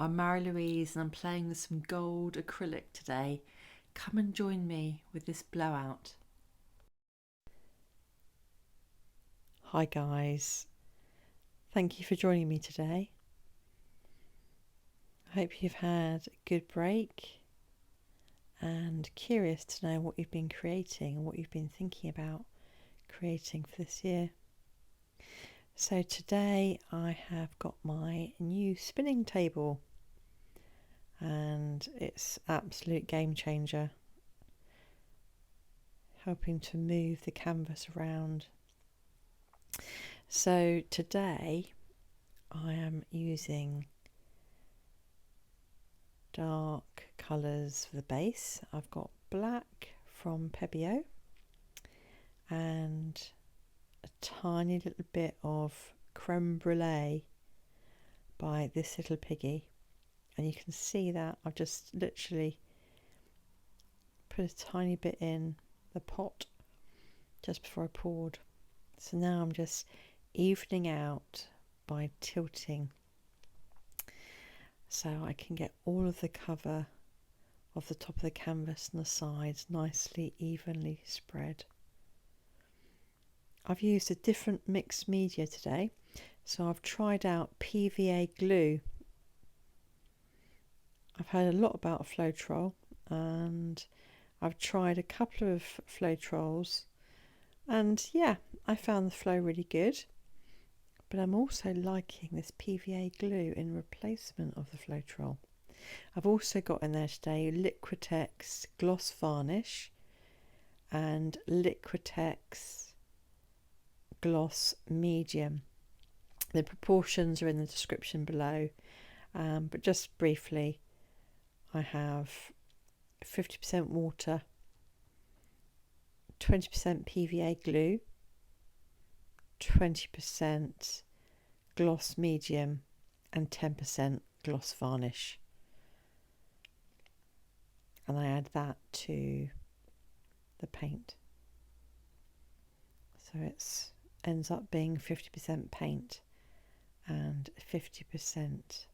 I'm Marie-Louise and I'm playing with some gold acrylic today. Come and join me with this blowout. Hi guys, thank you for joining me today. I hope you've had a good break and curious to know what you've been creating and what you've been thinking about creating for this year. So today I have got my new spinning table and it's absolute game changer, helping to move the canvas around. So today I am using dark colours for the base. I've got black from Pebeo and a tiny little bit of creme brulee by this little piggy, and you can see that I've just literally put a tiny bit in the pot just before I poured. So now I'm just evening out by tilting so I can get all of the cover of the top of the canvas and the sides nicely evenly spread. I've used a different mixed media today, so I've tried out PVA glue. I've heard a lot about Floetrol and I've tried a couple of Floetrols, and yeah, I found the flow really good, but I'm also liking this PVA glue in replacement of the Floetrol. I've also got in there today Liquitex gloss varnish and Liquitex gloss medium. The proportions are in the description below, but just briefly, I have 50% water, 20% PVA glue, 20% gloss medium and 10% gloss varnish, and I add that to the paint, so it ends up being 50% paint and 50%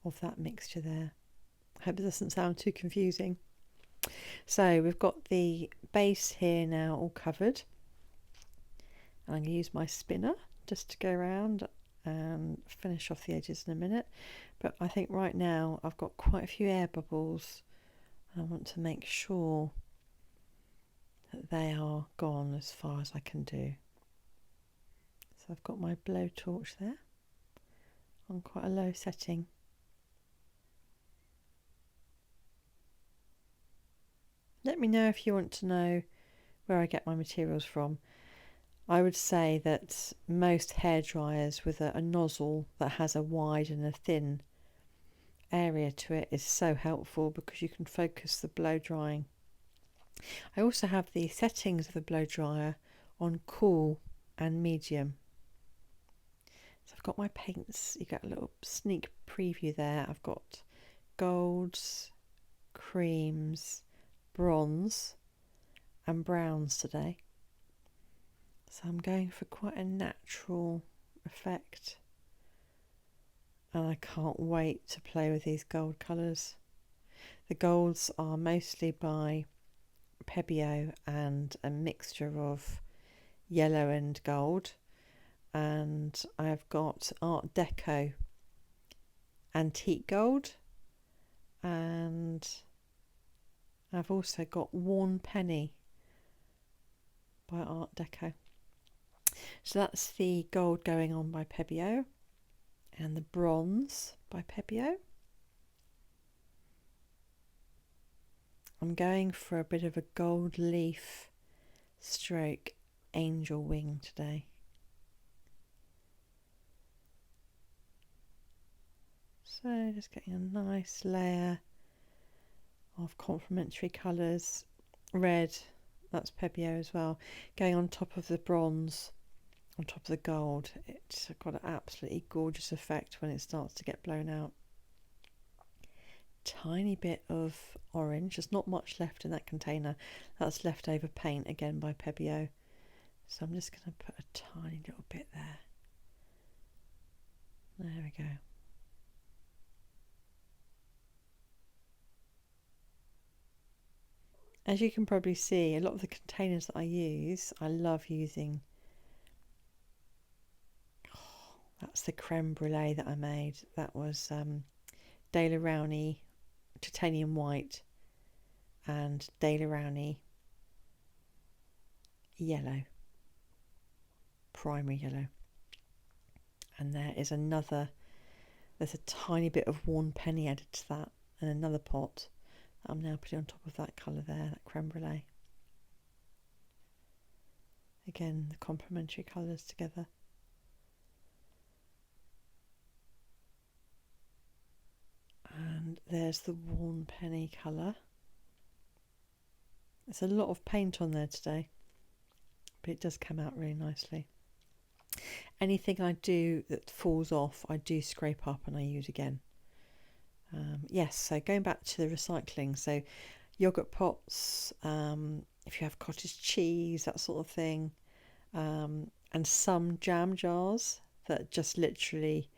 of that mixture there. I hope it doesn't sound too confusing. So we've got the base here now all covered, and I'm going to use my spinner just to go around and finish off the edges in a minute, but I think right now I've got quite a few air bubbles and I want to make sure that they are gone as far as I can do. So I've got my blowtorch there on quite a low setting. Let me know if you want to know where I get my materials from. I would say that most hair dryers with a nozzle that has a wide and a thin area to it is so helpful because you can focus the blow drying. I also have the settings of the blow dryer on cool and medium. So I've got my paints, you get a little sneak preview there. I've got golds, creams, bronze and browns today. So I'm going for quite a natural effect, and I can't wait to play with these gold colours. The golds are mostly by Pebeo and a mixture of yellow and gold, and I've got Art Deco antique gold, and I've also got Worn Penny by Art Deco. So that's the gold going on by Pebeo and the bronze by Pebeo. I'm going for a bit of a gold leaf stroke angel wing today. So just getting a nice layer of complementary colours. Red, that's Pebeo as well, going on top of the bronze, on top of the gold. It's got an absolutely gorgeous effect when it starts to get blown out. Tiny bit of orange, there's not much left in that container, that's leftover paint again by Pebeo, so I'm just going to put a tiny little bit there. There we go. As you can probably see, a lot of the containers that I use, I love using. Oh, that's the creme brulee that I made. That was Daler Rowney titanium white and Daler Rowney yellow, primary yellow. And there is another, there's a tiny bit of worn penny added to that, and another pot that I'm now putting on top of that colour there, that creme brulee. Again, the complementary colours together. And there's the worn penny colour. There's a lot of paint on there today, but it does come out really nicely. Anything I do that falls off, I do scrape up and I use again. Yes, so going back to the recycling, so yogurt pots, if you have cottage cheese, that sort of thing, and some jam jars that just literally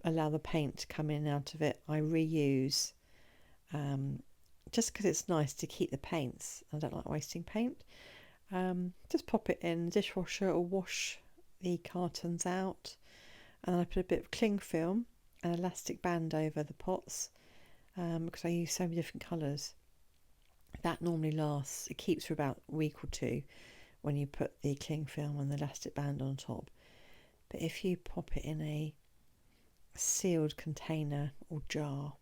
allow the paint to come in and out of it, I reuse, just because it's nice to keep the paints. I don't like wasting paint. Just pop it in the dishwasher or wash the cartons out, and then I put a bit of cling film and elastic band over the pots, because I use so many different colours. That normally lasts, it keeps for about a week or two when you put the cling film and the elastic band on top. But if you pop it in a sealed container or jar,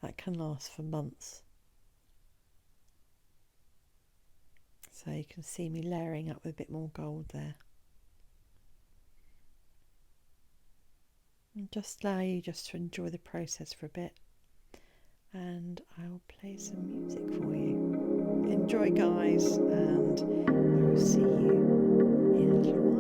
that can last for months. So you can see me layering up with a bit more gold there. And just allow you just to enjoy the process for a bit, and I'll play some music for you. Enjoy, guys, and I will see you in a little while.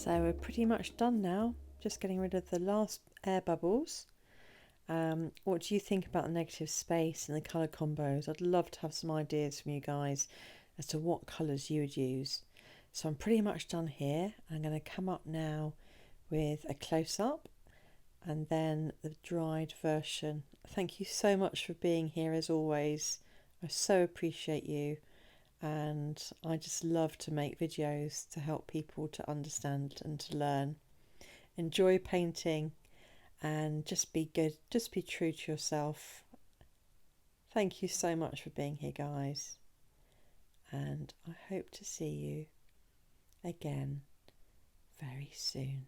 So we're pretty much done now, just getting rid of the last air bubbles. What do you think about the negative space and the colour combos? I'd love to have some ideas from you guys as to what colours you would use. So I'm pretty much done here. I'm going to come up now with a close-up and then the dried version. Thank you so much for being here as always. I so appreciate you, and I just love to make videos to help people to understand and to learn. Enjoy painting and just be good, just be true to yourself. Thank you so much for being here, guys, and I hope to see you again very soon.